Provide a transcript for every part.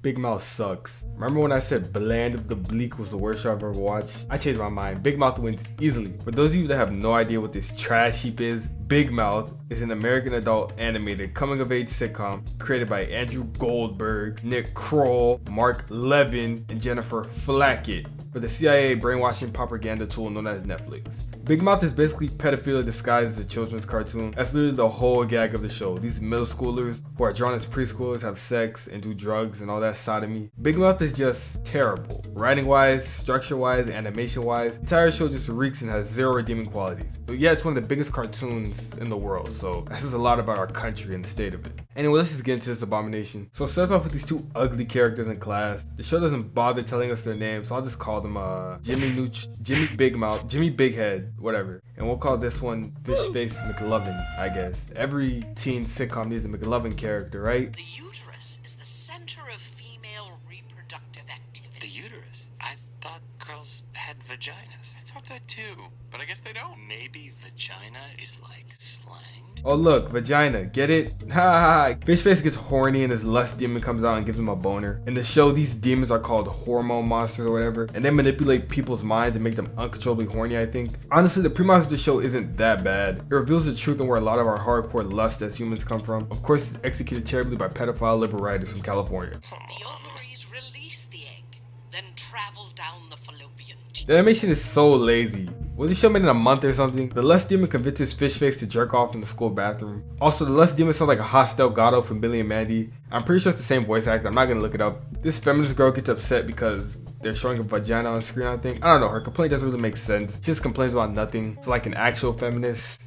Big Mouth sucks. Remember when I said Bland of the Bleak was the worst show I've ever watched? I changed my mind. Big Mouth wins easily. For those of you that have no idea what this trash heap is, Big Mouth is an American adult animated coming-of-age sitcom created by Andrew Goldberg, Nick Kroll, Mark Levin, and Jennifer Flackett for the CIA brainwashing propaganda tool known as Netflix. Big Mouth is basically pedophilia disguised as a children's cartoon. That's literally the whole gag of the show. These middle schoolers who are drawn as preschoolers have sex and do drugs and all that sodomy. Big Mouth is just terrible. Writing wise, structure wise, animation wise, the entire show just reeks and has zero redeeming qualities. But yeah, it's one of the biggest cartoons in the world, so that says a lot about our country and the state of it. Anyway, let's just get into this abomination. So it starts off with these two ugly characters in class. The show doesn't bother telling us their names, so I'll just call them Jimmy Big Mouth, Jimmy Big Head, whatever. And we'll call this one Fish Face McLovin, I guess. Every teen sitcom needs a McLovin character, right? The uterus is the center of female reproductive activity. The uterus? I thought girls had vaginas. I thought that too, but I guess they don't. Maybe vagina is like slang? Oh look, vagina, get it? Ha ha ha. Fishface gets horny and his lust demon comes out and gives him a boner. In the show, these demons are called hormone monsters or whatever, and they manipulate people's minds and make them uncontrollably horny, I think. Honestly, the premise of the show isn't that bad. It reveals the truth and where a lot of our hardcore lust as humans come from. Of course, it's executed terribly by pedophile liberal writers from California. The ovaries release the egg, then travel down the fallopian tube. The animation is so lazy. Was the show made in a month or something? The lust demon convinces Fishface to jerk off in the school bathroom. Also, the lust demon sounds like a hot Delgado from Billy and Mandy. I'm pretty sure it's the same voice actor. I'm not gonna look it up. This feminist girl gets upset because they're showing a vagina on screen, I think. I don't know, her complaint doesn't really make sense. She just complains about nothing. It's like an actual feminist.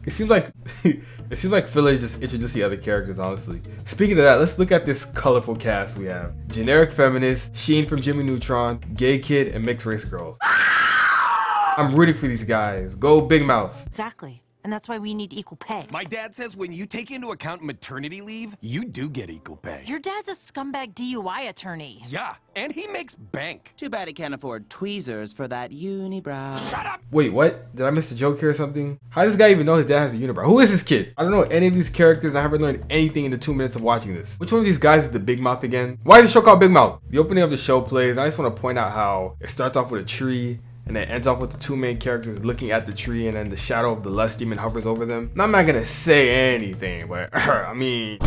It seems like Phil is just introducing other characters, honestly. Speaking of that, let's look at this colorful cast we have. Generic feminist, Sheen from Jimmy Neutron, gay kid, and mixed race girls. I'm rooting for these guys. Go Big Mouth. Exactly. And that's why we need equal pay. My dad says when you take into account maternity leave, you do get equal pay. Your dad's a scumbag DUI attorney. Yeah, and he makes bank. Too bad he can't afford tweezers for that unibrow. Shut up! Wait, what? Did I miss a joke here or something? How does this guy even know his dad has a unibrow? Who is this kid? I don't know any of these characters. I haven't learned anything in the 2 minutes of watching this. Which one of these guys is the Big Mouth again? Why is the show called Big Mouth? The opening of the show plays. I just want to point out how it starts off with a tree, and then ends off with the two main characters looking at the tree, and then the shadow of the lust demon hovers over them. And I'm not gonna say anything, but I mean,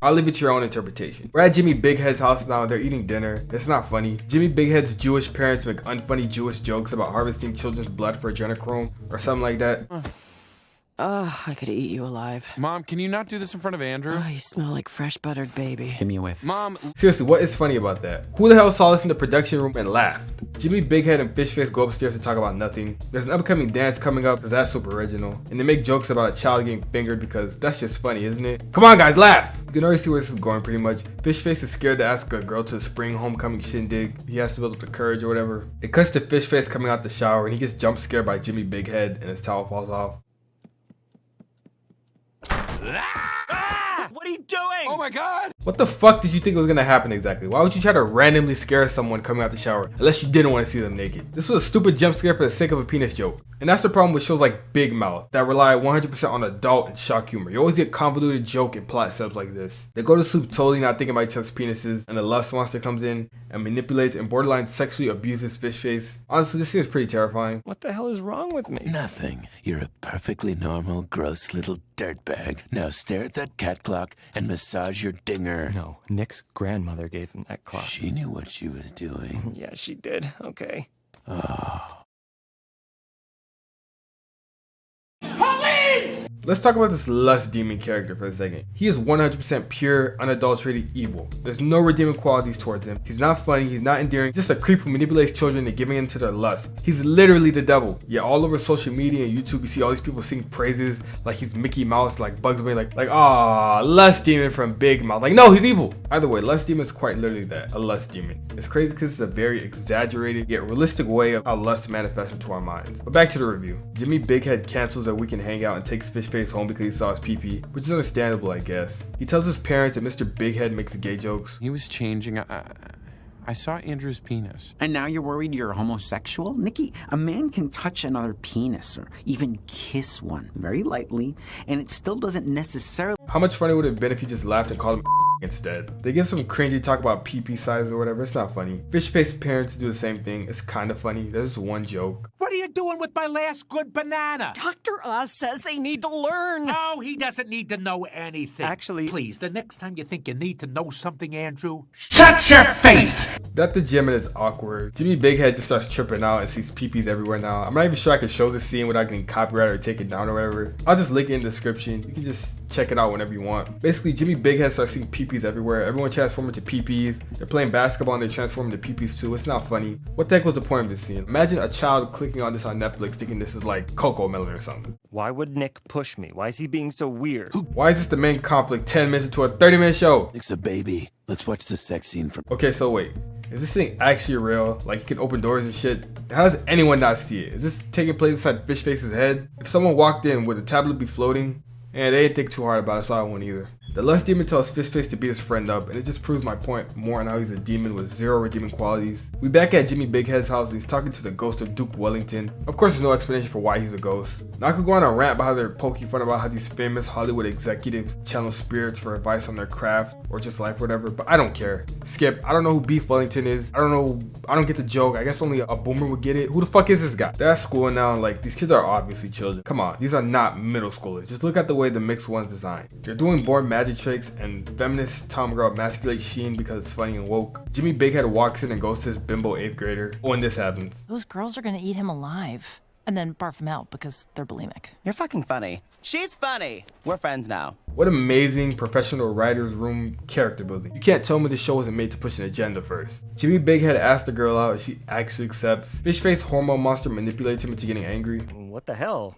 I'll leave it to your own interpretation. We're at Jimmy Big Head's house now. They're eating dinner. It's not funny. Jimmy Big Head's Jewish parents make unfunny Jewish jokes about harvesting children's blood for adrenochrome or something like that. I could eat you alive. Mom, can you not do this in front of Andrew? Oh, you smell like fresh buttered baby. Give me a whiff. Mom, Seriously, what is funny about that? Who the hell saw this in the production room and laughed? Jimmy Big Head and Fishface go upstairs to talk about nothing. There's an upcoming dance coming up because that's super original. And they make jokes about a child getting fingered because that's just funny, isn't it? Come on guys, laugh! You can already see where this is going pretty much. Fishface is scared to ask a girl to the spring homecoming shindig. He has to build up the courage or whatever. It cuts to Fishface coming out the shower and he gets jump scared by Jimmy Big Head and his towel falls off. What are you doing? oh my god! What the fuck did you think was gonna happen exactly? Why would you try to randomly scare someone coming out the shower unless you didn't want to see them naked? This was a stupid jump scare for the sake of a penis joke. And that's the problem with shows like Big Mouth that rely 100% on adult and shock humor. You always get convoluted joke and plot setups like this. They go to sleep totally not thinking about each other's penises, and the lust monster comes in and manipulates and borderline sexually abuses Fishface. Honestly, this seems pretty terrifying. What the hell is wrong with me? Nothing. You're a perfectly normal, gross little dirtbag. Now stare at that cat clock and massage your dinger. No, Nick's grandmother gave him that clock. She knew what she was doing. Yeah, she did. Okay. Oh. Let's talk about this lust demon character for a second. He is 100% pure, unadulterated evil. There's no redeeming qualities towards him. He's not funny, he's not endearing, just a creep who manipulates children into giving in to their lust. He's literally the devil. Yet all over social media and YouTube, you see all these people sing praises like he's Mickey Mouse, like Bugs Bunny, like ah, lust demon from Big Mouth. Like, no, he's evil. Either way, lust demon is quite literally that, a lust demon. It's crazy because it's a very exaggerated yet realistic way of how lust manifests into our minds. But back to the review. Jimmy Big Head cancels their weekend hangout and takes Fishface home because he saw his pee-pee, which is understandable, I guess. He tells his parents that Mr. Big Head makes gay jokes. He was changing. I I saw Andrew's penis. And now you're worried you're homosexual? Nikki, a man can touch another penis or even kiss one very lightly, and it still doesn't necessarily... How much funny would it have been if you just laughed and called him instead? They give some cringy talk about pee-pee size or whatever. It's not funny. Fish-Face parents do the same thing. It's kind of funny. There's one joke. What are you doing with my last good banana? Dr. Oz says they need to learn. Oh, he doesn't need to know anything. Actually, please, the next time you think you need to know something, Andrew, shut your face! That the gym and it's awkward. Jimmy Bighead just starts tripping out and sees pee-pees everywhere now. I'm not even sure I can show this scene without getting copyrighted or taken down or whatever. I'll just link it in the description. You can just check it out whenever you want. Basically, Jimmy Bighead starts seeing pee-pees everywhere. Everyone transforms into pee-pees. They're playing basketball and they transform into pee-pees too. It's not funny. What the heck was the point of this scene? Imagine a child clicking on this on Netflix thinking this is like Coco Melon or something. Why would Nick push me? Why is he being so weird? Why is this the main conflict 10 minutes into a 30-minute show? Nick's a baby. Let's watch the sex scene from... Okay, so wait. Is this thing actually real? Like, you can open doors and shit? How does anyone not see it? Is this taking place inside Fish-Face's head? If someone walked in, would the tablet be floating? And they didn't think too hard about it, so I won't either. The Lust Demon tells Fish-Face to beat his friend up, and it just proves my point more on how he's a demon with zero redeeming qualities. We back at Jimmy Bighead's house, and he's talking to the ghost of Duke Wellington. Of course, there's no explanation for why he's a ghost. Now I could go on a rant about how they're poking fun about how these famous Hollywood executives channel spirits for advice on their craft or just life or whatever, but I don't care. Skip. I don't know who Beef Wellington is. I don't get the joke. I guess only a boomer would get it. Who the fuck is this guy? They're at school now, and like, these kids are obviously children. Come on, these are not middle schoolers. Just look at the way the mixed one's designed. They're doing born magic tricks, and feminist Tom girl emasculates Sheen because it's funny and woke. Jimmy Bighead walks in and goes to his bimbo 8th grader when this happens. Those girls are gonna eat him alive. And then barf him out because they're bulimic. You're fucking funny. She's funny. We're friends now. What amazing professional writer's room character building. You can't tell me the show wasn't made to push an agenda first. Jimmy Bighead asks the girl out and she actually accepts. Fish-Face hormone monster manipulates him into getting angry. What the hell?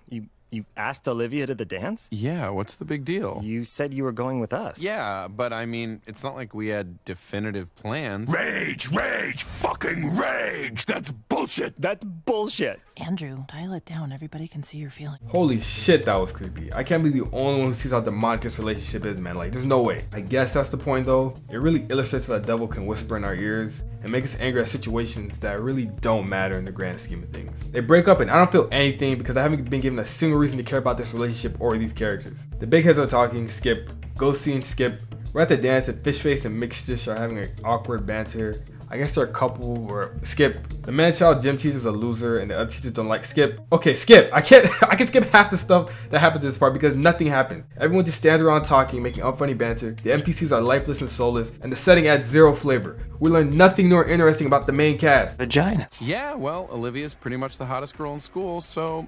You asked Olivia to the dance? Yeah, what's the big deal? You said you were going with us. Yeah, but I mean, it's not like we had definitive plans. Rage, fucking rage! That's bullshit! That's bullshit! Andrew, dial it down. Everybody can see your feelings. Holy shit, that was creepy. I can't be the only one who sees how demonic this relationship is, man. Like, there's no way. I guess that's the point, though. It really illustrates how the devil can whisper in our ears and make us angry at situations that really don't matter in the grand scheme of things. They break up and I don't feel anything because I haven't been given a single reason to care about this relationship or these characters. The big heads are talking. Skip. Go see and Skip. We're at the dance and Fish-Face and Mixed Dish are having an awkward banter. I guess they're a couple or Skip. The man-child gym teacher's a loser and the other teachers don't like Skip. Okay, Skip. I can skip half the stuff that happens in this part because nothing happened. Everyone just stands around talking, making unfunny banter. The NPCs are lifeless and soulless, and the setting adds zero flavor. We learn nothing nor interesting about the main cast. Vaginas. Yeah, well, Olivia's pretty much the hottest girl in school, so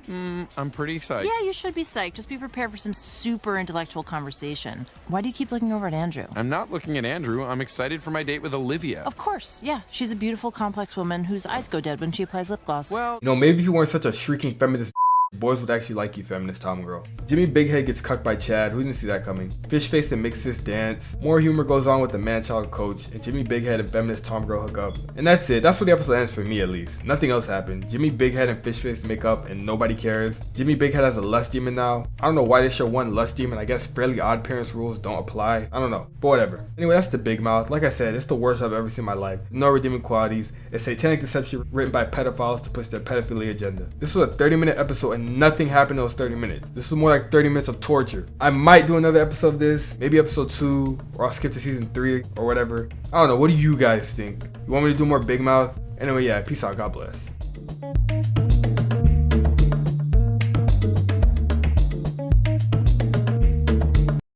I'm pretty psyched. Yeah, you should be psyched. Just be prepared for some super intellectual conversation. Why do you keep looking over at Andrew? I'm not looking at Andrew. I'm excited for my date with Olivia. Of course, yeah. She's a beautiful, complex woman whose eyes go dead when she applies lip gloss. Well, you know, maybe if you weren't such a shrieking feminist, boys would actually like you, feminist Tom girl. Jimmy Bighead gets cucked by Chad. Who didn't see that coming? Fish-Face and Mixed Dish dance. More humor goes on with the man-child coach, and Jimmy Bighead and feminist Tom girl hook up. And that's it. That's where the episode ends for me, at least. Nothing else happened. Jimmy Bighead and Fish-Face make up, and nobody cares. Jimmy Bighead has a lust demon now. I don't know why they show one lust demon. I guess Fairly Odd Parents rules don't apply. I don't know. But whatever. Anyway, that's the Big Mouth. Like I said, it's the worst I've ever seen in my life. No redeeming qualities. It's satanic deception written by pedophiles to push their pedophilia agenda. This was a 30-minute episode, and nothing happened in those 30 minutes. This was more like 30 minutes of torture. I might do another episode of this, maybe episode 2, or I'll skip to season 3 or whatever. I don't know. What do you guys think? You want me to do more Big Mouth? Anyway, yeah, peace out. God bless.